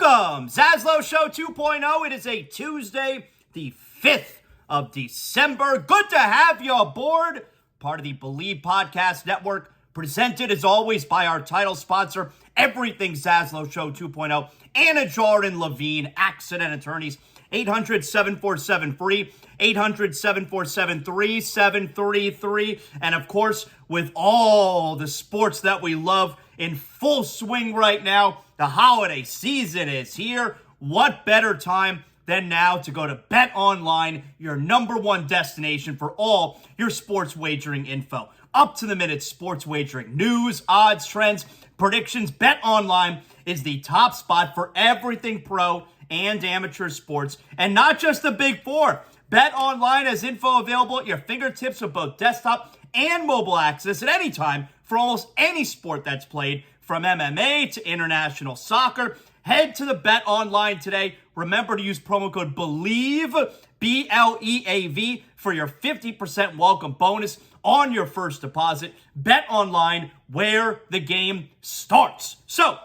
Welcome, ZASLOW Show 2.0. It is a Tuesday, the 5th of December. Good to have you aboard. Part of the Believe Podcast Network, presented as always by our title sponsor, Everything ZASLOW Show 2.0, Anidjar and Levine, accident attorneys, 800-747-FREE, 800-747-3733. And of course, with all the sports that we love in full swing right now, the holiday season is here. What better time than now to go to Bet Online, your number one destination for all your sports wagering info. Up to the minute sports wagering, news, odds, trends, predictions. Bet Online is the top spot for everything pro and amateur sports, and not just the big four. Bet Online has info available at your fingertips with both desktop and mobile access at any time for almost any sport that's played, from MMA to international soccer. Head to the Bet Online today. Remember to use promo code BELIEVE, B-L-E-A-V, for your 50% welcome bonus on your first deposit. Bet Online, where the game starts. So,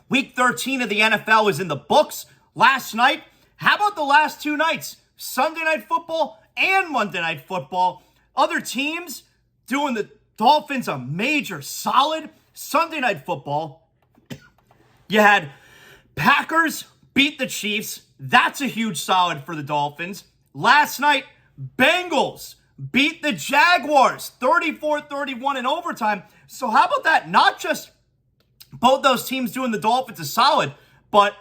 Week 13 of the NFL is in the books. Last night, how about the last two nights? Sunday Night Football and Monday Night Football. Other teams doing the Dolphins a major solid. Sunday Night Football, you had Packers beat the Chiefs. That's a huge solid for the Dolphins. Last night, Bengals beat the Jaguars 34-31 in overtime. So how about that? Not just both those teams doing the Dolphins a solid, but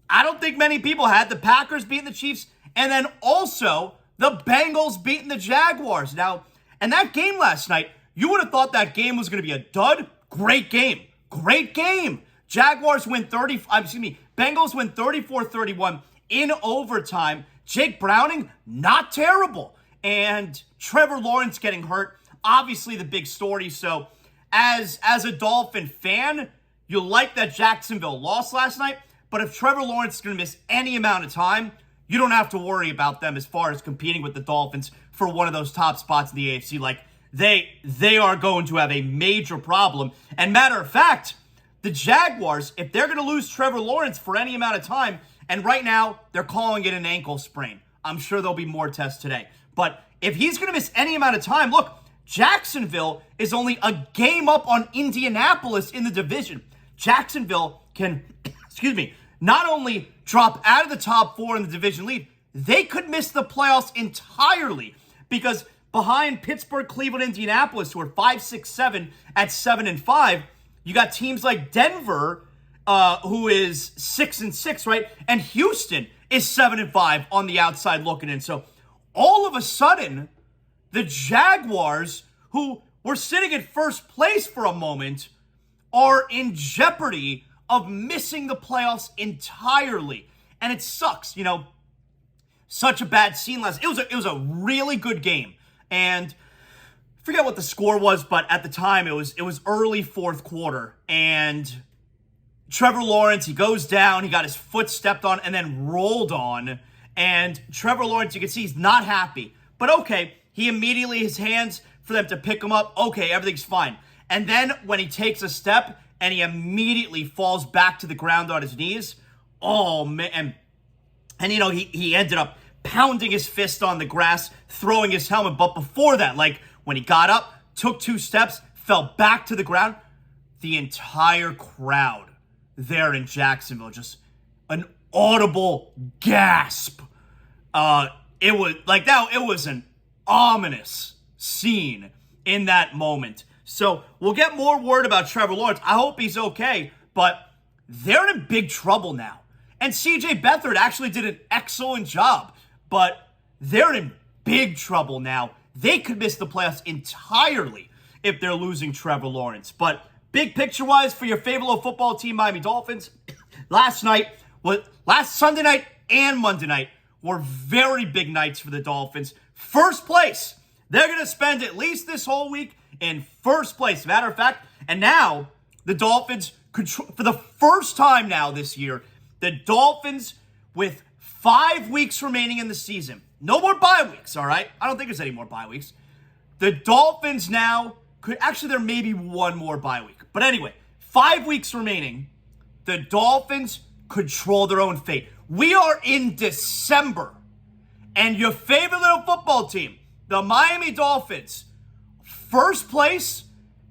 I don't think many people had the Packers beating the Chiefs and then also the Bengals beating the Jaguars. Now, and that game last night, you would have thought that game was going to be a dud. Great game. Great game. Bengals win 34-31 in overtime. Jake Browning, not terrible. And Trevor Lawrence getting hurt, obviously the big story. So as a Dolphin fan, you like that Jacksonville lost last night, but if Trevor Lawrence is going to miss any amount of time, you don't have to worry about them as far as competing with the Dolphins for one of those top spots in the AFC. Like, they are going to have a major problem. And matter of fact, the Jaguars, if they're going to lose Trevor Lawrence for any amount of time, and right now they're calling it an ankle sprain. I'm sure there'll be more tests today. But if he's going to miss any amount of time, look, Jacksonville is only a game up on Indianapolis in the division. Jacksonville can, not only drop out of the top four in the division lead, they could miss the playoffs entirely, because behind Pittsburgh, Cleveland, Indianapolis, who are 5, 6, 7 at 7 and 5, you got teams like Denver, who is 6 and 6, right? And Houston is 7 and 5 on the outside looking in. So all of a sudden, the Jaguars, who were sitting at first place for a moment, are in jeopardy of missing the playoffs entirely. And it sucks, such a bad scene last. It was a really good game. And I forget what the score was, but at the time it was early fourth quarter. And Trevor Lawrence, he goes down, he got his foot stepped on and then rolled on. And Trevor Lawrence, you can see he's not happy. But okay, he immediately, his hands for them to pick him up. Okay, everything's fine. And then when he takes a step and he immediately falls back to the ground on his knees, oh man. And he ended up pounding his fist on the grass, throwing his helmet. But before that, like when he got up, took 2 steps, fell back to the ground, the entire crowd there in Jacksonville, just an audible gasp. It was an ominous scene in that moment. So we'll get more word about Trevor Lawrence. I hope he's okay, but they're in big trouble now. And CJ Beathard actually did an excellent job, but they're in big trouble now. They could miss the playoffs entirely if they're losing Trevor Lawrence. But big picture-wise for your favorite football team, Miami Dolphins, last Sunday night and Monday night were very big nights for the Dolphins. First place. They're going to spend at least this whole week in first place. Matter of fact, and now the Dolphins, for the first time now this year, the Dolphins with 5 weeks remaining in the season. No more bye weeks, all right? I don't think there's any more bye weeks. The Dolphins now there may be one more bye week. But anyway, 5 weeks remaining. The Dolphins control their own fate. We are in December, and your favorite little football team, the Miami Dolphins, first place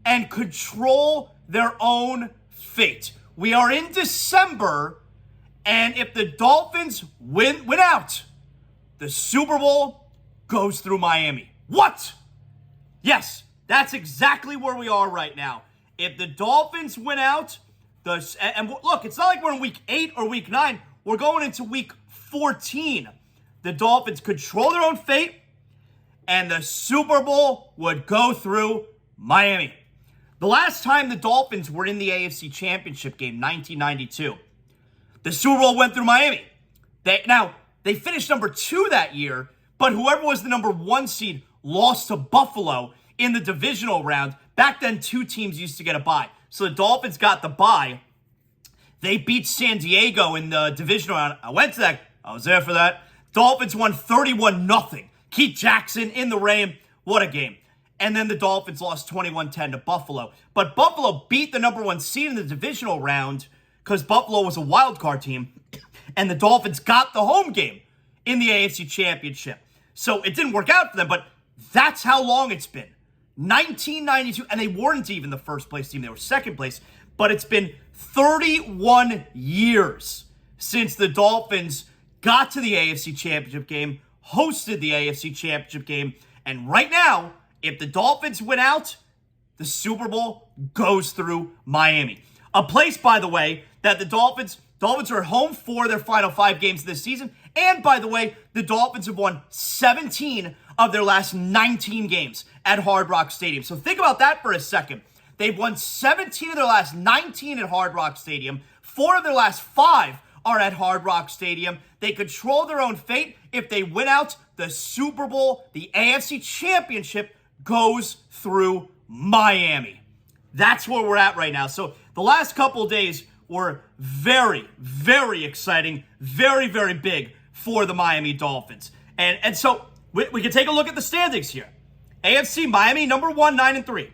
and control their own fate. We are in December, and if the Dolphins win out, the Super Bowl goes through Miami. What? Yes, that's exactly where we are right now. If the Dolphins win out, and look, it's not like we're in week 8 or week 9. We're going into week 14. The Dolphins control their own fate, and the Super Bowl would go through Miami. The last time the Dolphins were in the AFC Championship game, 1992, the Super Bowl went through Miami. They finished number 2 that year, but whoever was the number 1 seed lost to Buffalo in the divisional round. Back then, 2 teams used to get a bye. So the Dolphins got the bye. They beat San Diego in the divisional round. I went to that. I was there for that. Dolphins won 31-0. Keith Jackson in the rain. What a game. And then the Dolphins lost 21-10 to Buffalo. But Buffalo beat the number 1 seed in the divisional round because Buffalo was a wild card team. And the Dolphins got the home game in the AFC Championship. So it didn't work out for them, but that's how long it's been. 1992, and they weren't even the first place team. They were second place. But it's been 31 years since the Dolphins got to the AFC Championship game, hosted the AFC Championship game, and right now, if the Dolphins win out, the Super Bowl goes through Miami. A place, by the way, that the Dolphins are at home for their final 5 games this season. And, by the way, the Dolphins have won 17 of their last 19 games at Hard Rock Stadium. So think about that for a second. They've won 17 of their last 19 at Hard Rock Stadium. 4 of their last 5 are at Hard Rock Stadium. They control their own fate. If they win out, the Super Bowl, the AFC Championship, goes through Miami. That's where we're at right now. So the last couple of days were very, very exciting, very, very big for the Miami Dolphins. And so we can take a look at the standings here. AFC, Miami, number 1, 9-3.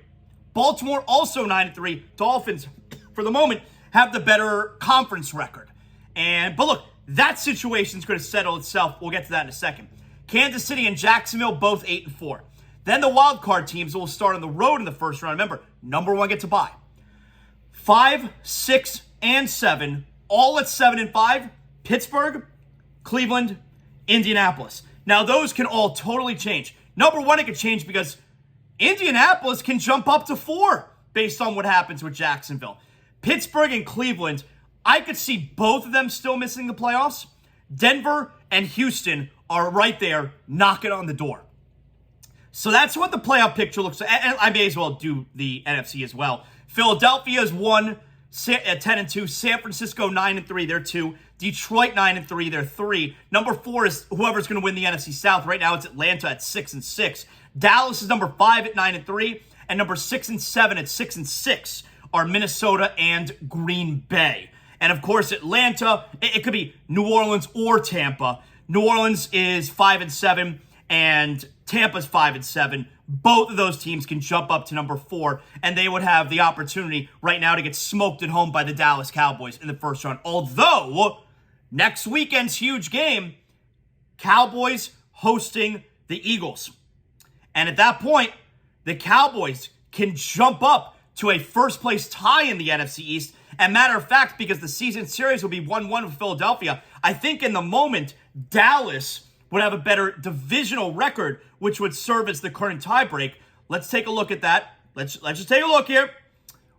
Baltimore, also 9-3. Dolphins, for the moment, have the better conference record. But look, that situation's going to settle itself. We'll get to that in a second. Kansas City and Jacksonville, both 8-4. Then the wild card teams will start on the road in the first round. Remember, number 1 gets a bye. 5, 6, and 7, all at 7-5. Pittsburgh, Cleveland, Indianapolis. Now, those can all totally change. Number 1, it could change because Indianapolis can jump up to 4 based on what happens with Jacksonville. Pittsburgh and Cleveland, I could see both of them still missing the playoffs. Denver and Houston are right there knocking on the door. So that's what the playoff picture looks like. And I may as well do the NFC as well. Philadelphia is 1, 10-2. San Francisco 9-3. They're 2. Detroit 9-3. They're 3. Number 4 is whoever's going to win the NFC South. Right now it's Atlanta at 6-6. Dallas is number 5 at 9-3, and number 6 and 7 at 6-6 are Minnesota and Green Bay. And of course, Atlanta, it could be New Orleans or Tampa. New Orleans is 5-7, and Tampa's 5-7. Both of those teams can jump up to number 4, and they would have the opportunity right now to get smoked at home by the Dallas Cowboys in the first round. Although, next weekend's huge game, Cowboys hosting the Eagles. And at that point, the Cowboys can jump up to a first-place tie in the NFC East. And matter of fact, because the season series will be 1-1 with Philadelphia, I think in the moment, Dallas would have a better divisional record, which would serve as the current tiebreak. Let's take a look at that. Let's just take a look here.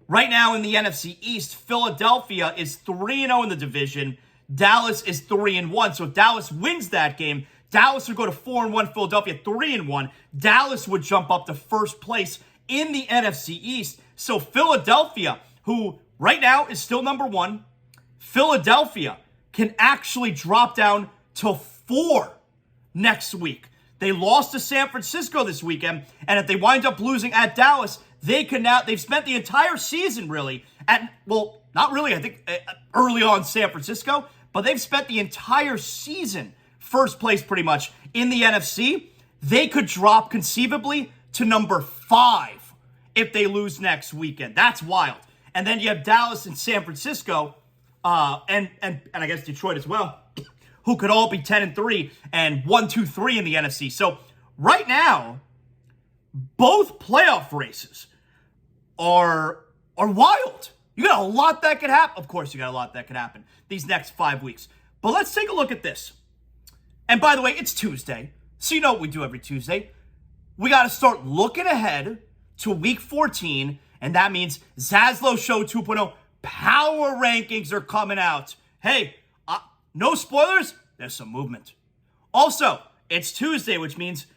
Right now in the NFC East, Philadelphia is 3-0 in the division. Dallas is 3-1. So if Dallas wins that game, Dallas would go to 4-1, Philadelphia 3-1. Dallas would jump up to first place in the NFC East. So Philadelphia, who right now is still number 1, Philadelphia can actually drop down to 4 next week. They lost to San Francisco this weekend, and if they wind up losing at Dallas, they've spent the entire season really not really, I think early on San Francisco, but they've spent the entire season first place pretty much in the NFC. They could drop conceivably to number 5 if they lose next weekend. That's wild. And then you have Dallas and San Francisco, and I guess Detroit as well, who could all be 10-3 and 1-2-3 in the NFC. So right now, both playoff races are wild. You got a lot that could happen. Of course, you got a lot that could happen these next 5 weeks. But let's take a look at this. And by the way, it's Tuesday. So you know what we do every Tuesday. We got to start looking ahead to week 14. And that means ZASLOW Show 2.0 power rankings are coming out. Hey, no spoilers. There's some movement. Also, it's Tuesday, which means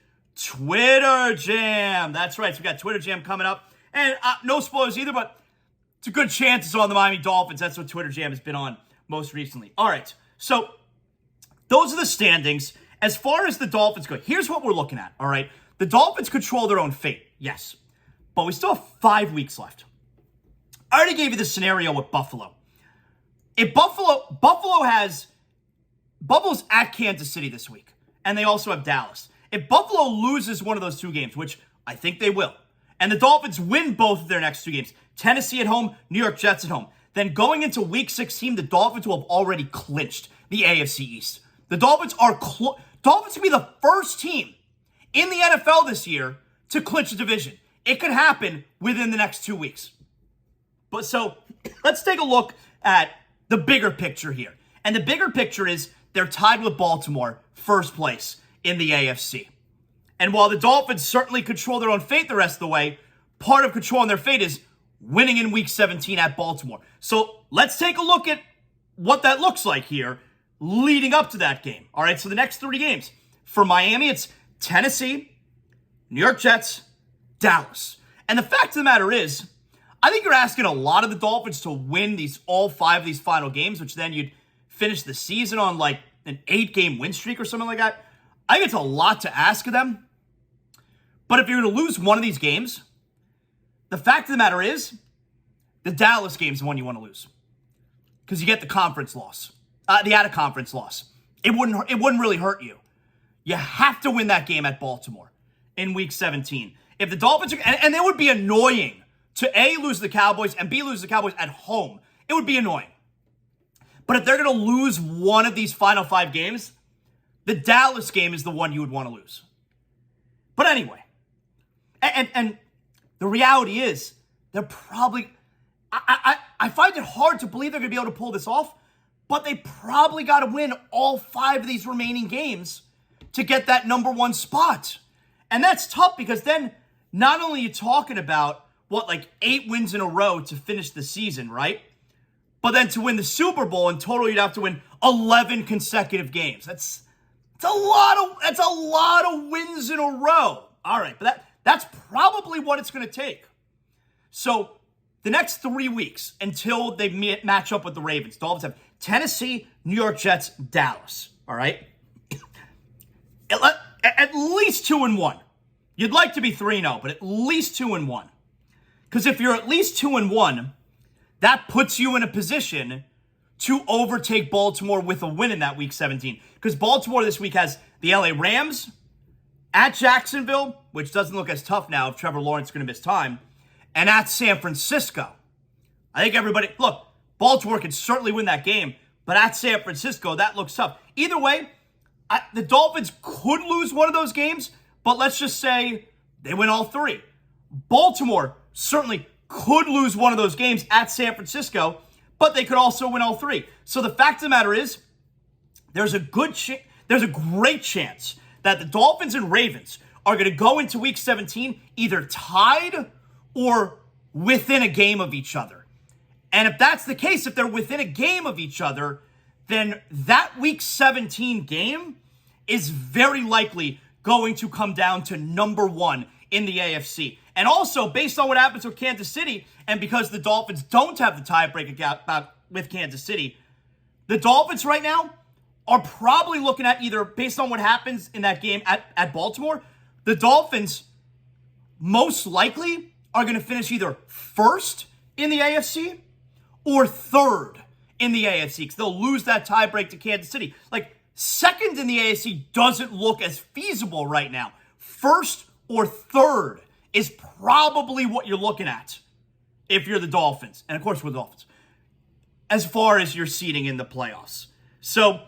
Twitter Jam. That's right. So we got Twitter Jam coming up. And no spoilers either, but it's a good chance it's on the Miami Dolphins. That's what Twitter Jam has been on most recently. All right. So those are the standings. As far as the Dolphins go, here's what we're looking at. All right. The Dolphins control their own fate. Yes. But we still have 5 weeks left. I already gave you the scenario with Buffalo. If Buffalo's at Kansas City this week, and they also have Dallas. If Buffalo loses one of those 2 games, which I think they will, and the Dolphins win both of their next 2 games, Tennessee at home, New York Jets at home, then going into week 16, the Dolphins will have already clinched the AFC East. The Dolphins Dolphins will be the first team in the NFL this year to clinch a division. It could happen within the next 2 weeks. But so let's take a look at the bigger picture here. And the bigger picture is they're tied with Baltimore, first place in the AFC. And while the Dolphins certainly control their own fate the rest of the way, part of controlling their fate is winning in week 17 at Baltimore. So let's take a look at what that looks like here leading up to that game. All right, so the next 3 games. For Miami, it's Tennessee, New York Jets, Dallas. And the fact of the matter is, I think you're asking a lot of the Dolphins to win all 5 of these final games, which then you'd finish the season on like an 8-game win streak or something like that. I think it's a lot to ask of them. But if you're going to lose one of these games, the fact of the matter is, the Dallas game's the one you want to lose. Because you get the conference loss. The out-of-conference loss. It wouldn't really hurt you. You have to win that game at Baltimore in week 17. If the Dolphins and it would be annoying to A, lose the Cowboys, and B, lose the Cowboys at home. It would be annoying. But if they're going to lose one of these final 5 games, the Dallas game is the one you would want to lose. But anyway, and the reality is, they're probably, I find it hard to believe they're going to be able to pull this off, but they probably got to win all 5 of these remaining games to get that number 1 spot. And that's tough because then not only are you talking about, 8 wins in a row to finish the season, right? But then to win the Super Bowl in total, you'd have to win 11 consecutive games. That's a lot of wins in a row. All right, but that's probably what it's going to take. So the next 3 weeks until they match up with the Ravens, Dolphins have Tennessee, New York Jets, Dallas. All right, at least 2-1. You'd like to be 3-0, but at least 2-1. Because if you're at least 2-1, that puts you in a position to overtake Baltimore with a win in that week 17. Because Baltimore this week has the LA Rams at Jacksonville, which doesn't look as tough now if Trevor Lawrence is going to miss time, and at San Francisco. I think look, Baltimore can certainly win that game, but at San Francisco, that looks tough. Either way, the Dolphins could lose one of those games, but let's just say they win all 3. Baltimore certainly could lose one of those games at San Francisco, but they could also win all 3. So the fact of the matter is, there's a great chance that the Dolphins and Ravens are going to go into week 17 either tied or within a game of each other. And if that's the case, if they're within a game of each other, then that week 17 game is very likely going to come down to number 1 in the AFC. And also, based on what happens with Kansas City, and because the Dolphins don't have the tiebreaker gap with Kansas City, the Dolphins right now are probably looking at either, based on what happens in that game at Baltimore, the Dolphins most likely are going to finish either first in the AFC or third in the AFC, because they'll lose that tiebreak to Kansas City. Second in the AFC doesn't look as feasible right now. First or third is probably what you're looking at if you're the Dolphins. And of course, we're the Dolphins. as far as your seeding in the playoffs. So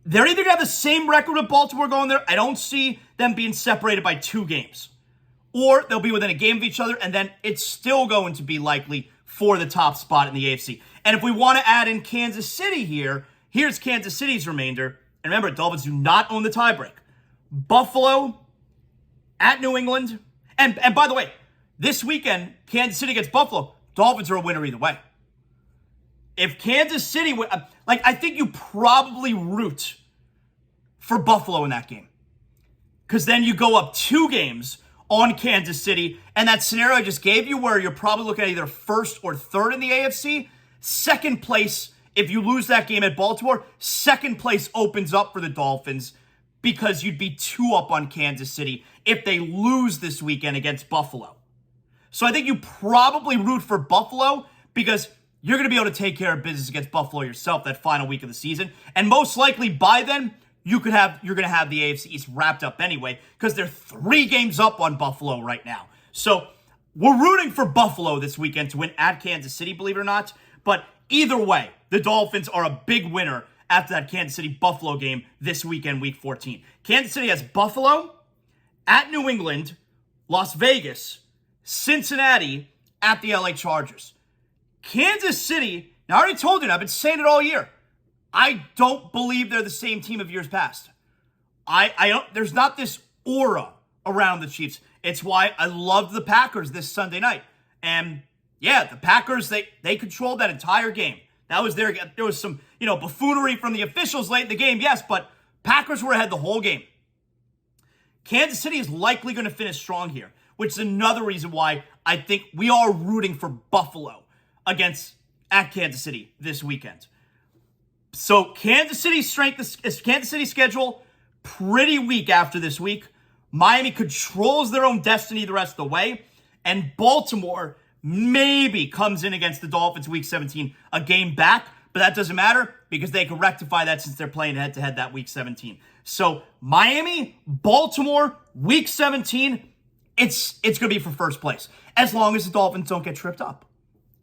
they're either going to have the same record with Baltimore going there. I don't see them being separated by 2 games. Or they'll be within a game of each other, and then it's still going to be likely for the top spot in the AFC. And if we want to add in Kansas City here, here's Kansas City's remainder. And remember, Dolphins do not own the tiebreak. Buffalo at New England. And by the way, this weekend, Kansas City gets Buffalo. Dolphins are a winner either way. If Kansas City, I think you probably root for Buffalo in that game. Because then you go up 2 games on Kansas City. And that scenario I just gave you where you're probably looking at either first or third in the AFC. Second place, if you lose that game at Baltimore, second place opens up for the Dolphins because you'd be 2 up on Kansas City if they lose this weekend against Buffalo. So I think you probably root for Buffalo because you're going to be able to take care of business against Buffalo yourself that final week of the season. And most likely by then, you're going to have the AFC East wrapped up anyway because they're 3 games up on Buffalo right now. So we're rooting for Buffalo this weekend to win at Kansas City, believe it or not. But either way, the Dolphins are a big winner after that Kansas City-Buffalo game this weekend, Week 14. Kansas City has Buffalo, at New England, Las Vegas, Cincinnati, at the LA Chargers. Kansas City, now I already told you, and I've been saying it all year, I don't believe they're the same team of years past. I don't, there's not this aura around the Chiefs. It's why I loved the Packers this Sunday night. And yeah, the Packers, they controlled that entire game. That was there was some, buffoonery from the officials late in the game, yes, but Packers were ahead the whole game. Kansas City is likely going to finish strong here, which is another reason why I think we are rooting for Buffalo at Kansas City this weekend. So Kansas City's schedule pretty weak after this week. Miami controls their own destiny the rest of the way, and Baltimore maybe comes in against the Dolphins Week 17, a game back, but that doesn't matter because they can rectify that since they're playing head-to-head that Week 17. So Miami, Baltimore, Week 17, it's going to be for first place as long as the Dolphins don't get tripped up.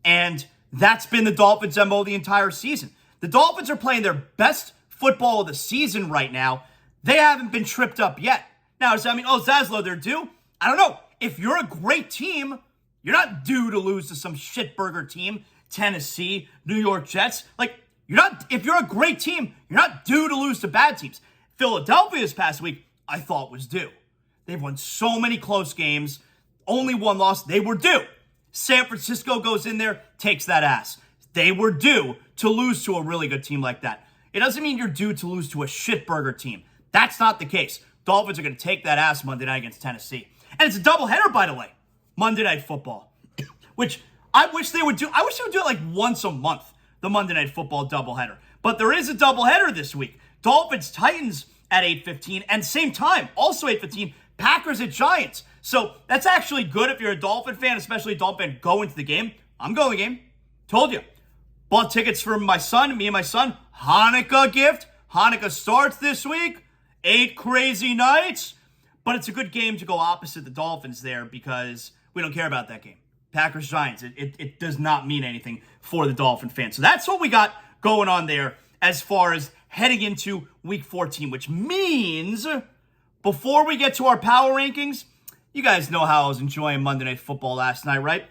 And that's been the Dolphins' MO the entire season. The Dolphins are playing their best football of the season right now. They haven't been tripped up yet. Now, does that mean, ZASLOW, they're due? I don't know. If you're a great team, you're not due to lose to some shitburger team, Tennessee, New York Jets. If you're a great team, you're not due to lose to bad teams. Philadelphia this past week, I thought was due. They've won so many close games. Only one loss. They were due. San Francisco goes in there, takes that ass. They were due to lose to a really good team like that. It doesn't mean you're due to lose to a shitburger team. That's not the case. Dolphins are going to take that ass Monday night against Tennessee. And it's a doubleheader, by the way. Monday Night Football. Which I wish they would do. I wish they would do it like once a month, the Monday Night Football doubleheader. But there is a doubleheader this week. Dolphins-Titans at 8:15. And same time, also 8:15, Packers at Giants. So that's actually good if you're a Dolphin fan, especially a Dolphin fan, go into the game. I'm going to the game. Told you. Bought tickets for me and my son. Hanukkah gift. Hanukkah starts this week. 8 crazy nights. But it's a good game to go opposite the Dolphins there because we don't care about that game. Packers-Giants. It does not mean anything for the Dolphin fans. So that's what we got going on there as far as heading into Week 14, which means before we get to our power rankings, you guys know how I was enjoying Monday Night Football last night, right?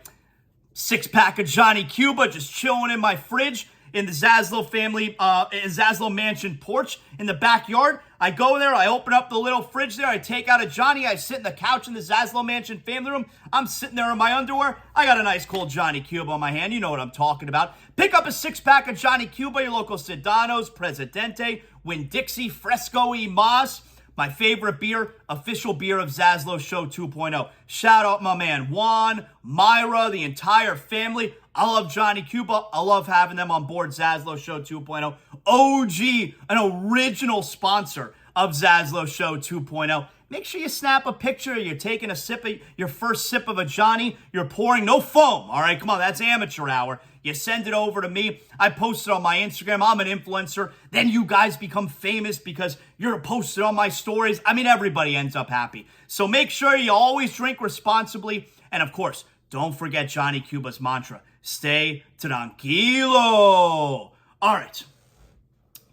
6-pack of Johnny Cuba just chilling in my fridge in the ZASLOW family, ZASLOW mansion porch in the backyard. I go there, I open up the little fridge there, I take out a Johnny, I sit in the couch in the ZASLOW mansion family room. I'm sitting there in my underwear. I got a nice cold Johnny Cuba on my hand. You know what I'm talking about. Pick up a 6-pack of Johnny Cuba, your local Sedano's, Presidente, Winn-Dixie, Fresco y Mas. My favorite beer, official beer of ZASLOW Show 2.0. Shout out my man Juan, Myra, the entire family. I love Johnny Cuba. I love having them on board ZASLOW Show 2.0. OG, an original sponsor of ZASLOW Show 2.0. Make sure you snap a picture. You're taking a sip of your first sip of a Johnny. You're pouring no foam. All right, come on, that's amateur hour. You send it over to me. I post it on my Instagram. I'm an influencer. Then you guys become famous because you're posted on my stories. I mean, everybody ends up happy. So make sure you always drink responsibly. And of course, don't forget Johnny Cuba's mantra. Stay tranquilo. All right.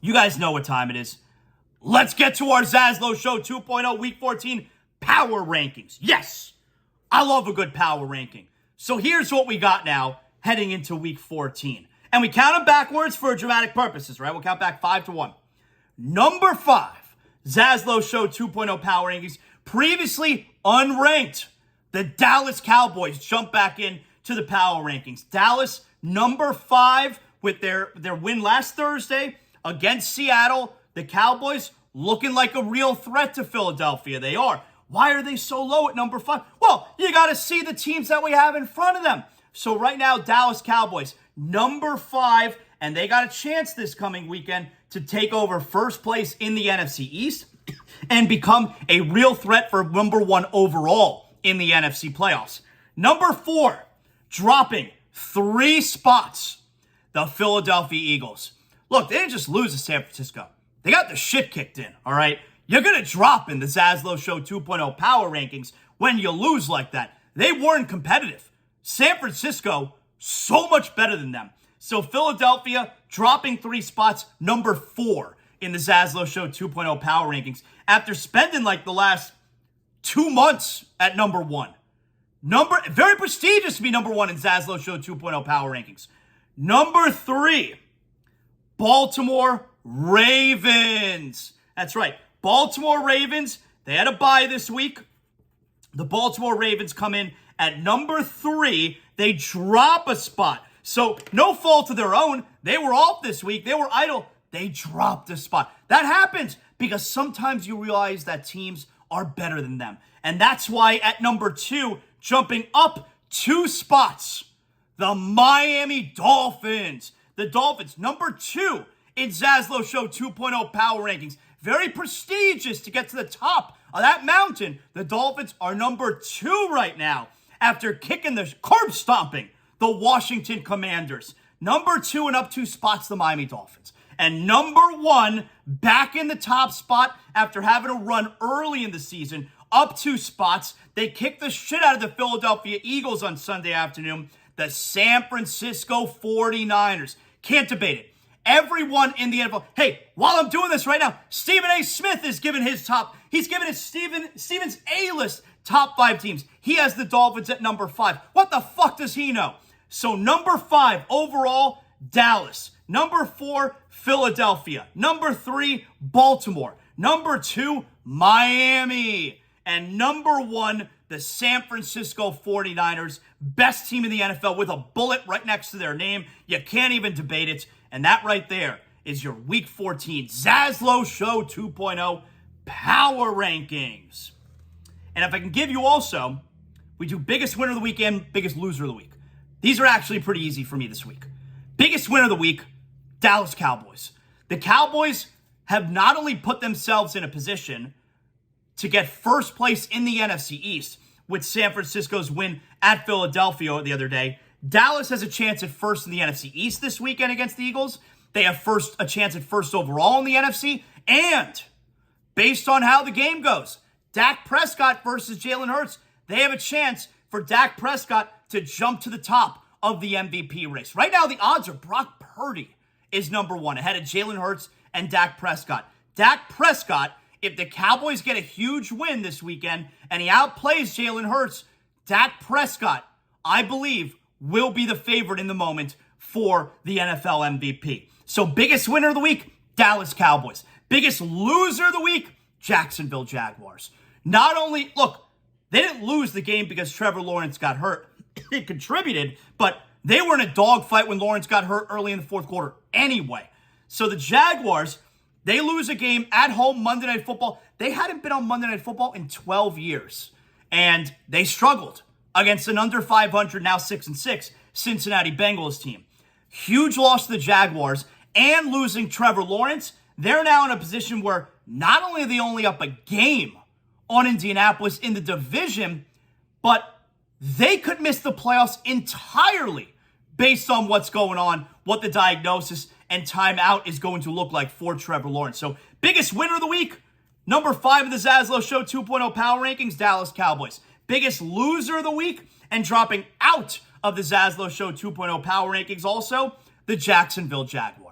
You guys know what time it is. Let's get to our ZASLOW Show 2.0 Week 14 Power Rankings. Yes, I love a good power ranking. So here's what we got now heading into Week 14. And we count them backwards for dramatic purposes, right? We'll count back 5 to 1. Number 5, ZASLOW Show 2.0 Power Rankings. Previously unranked, the Dallas Cowboys jump back in to the power rankings. Dallas, number 5, with their win last Thursday against Seattle. The Cowboys looking like a real threat to Philadelphia. They are. Why are they so low at number 5? Well, you got to see the teams that we have in front of them. So right now, Dallas Cowboys, number 5, and they got a chance this coming weekend to take over first place in the NFC East and become a real threat for number 1 overall in the NFC playoffs. Number 4, dropping 3 spots, the Philadelphia Eagles. Look, they didn't just lose to San Francisco. They got the shit kicked in, all right? You're going to drop in the ZASLOW Show 2.0 power rankings when you lose like that. They weren't competitive. San Francisco, so much better than them. So Philadelphia dropping 3 spots, number 4 in the ZASLOW Show 2.0 power rankings after spending like the last 2 months at number 1. Very prestigious to be number 1 in ZASLOW Show 2.0 power rankings. Number 3, Baltimore Ravens. That's right. Baltimore Ravens, they had a bye this week. The Baltimore Ravens come in at number 3. They drop a spot. So no fault of their own. They were off this week. They were idle. They dropped a spot. That happens because sometimes you realize that teams are better than them. And that's why at number 2, jumping up 2 spots, the Miami Dolphins. The Dolphins, number 2 in ZASLOW Show 2.0 power rankings. Very prestigious to get to the top of that mountain. The Dolphins are number 2 right now after kicking the curb stomping the Washington Commanders. Number 2 and up 2 spots, the Miami Dolphins. And number 1 back in the top spot after having a run early in the season, up 2 spots. They kicked the shit out of the Philadelphia Eagles on Sunday afternoon. The San Francisco 49ers. Can't debate it. Everyone in the NFL. Hey, while I'm doing this right now, Stephen A. Smith is giving his top. He's giving his Stephen's A-list top 5 teams. He has the Dolphins at number 5. What the fuck does he know? So number 5 overall, Dallas. Number 4, Philadelphia. Number 3, Baltimore. Number 2, Miami. And number 1, the San Francisco 49ers. Best team in the NFL with a bullet right next to their name. You can't even debate it. And that right there is your Week 14 ZASLOW Show 2.0 Power Rankings. And if I can give you also, we do biggest winner of the week and biggest loser of the week. These are actually pretty easy for me this week. Biggest winner of the week, Dallas Cowboys. The Cowboys have not only put themselves in a position to get first place in the NFC East with San Francisco's win at Philadelphia the other day, Dallas has a chance at first in the NFC East this weekend against the Eagles. They have a chance at first overall in the NFC. And based on how the game goes, Dak Prescott versus Jalen Hurts, they have a chance for Dak Prescott to jump to the top of the MVP race. Right now, the odds are Brock Purdy is number 1 ahead of Jalen Hurts and Dak Prescott. Dak Prescott, if the Cowboys get a huge win this weekend and he outplays Jalen Hurts, Dak Prescott, I believe, will be the favorite in the moment for the NFL MVP. So biggest winner of the week, Dallas Cowboys. Biggest loser of the week, Jacksonville Jaguars. Not only, look, they didn't lose the game because Trevor Lawrence got hurt. It contributed, but they were in a dogfight when Lawrence got hurt early in the fourth quarter anyway. So the Jaguars, they lose a game at home, Monday Night Football. They hadn't been on Monday Night Football in 12 years. And they struggled against an under 500, now 6-6, Cincinnati Bengals team. Huge loss to the Jaguars and losing Trevor Lawrence. They're now in a position where not only are they only up a game on Indianapolis in the division, but they could miss the playoffs entirely based on what's going on, what the diagnosis and timeout is going to look like for Trevor Lawrence. So biggest winner of the week, number 5 of the ZASLOW Show 2.0 Power Rankings, Dallas Cowboys. Biggest loser of the week and dropping out of the ZASLOW Show 2.0 Power Rankings also, the Jacksonville Jaguars.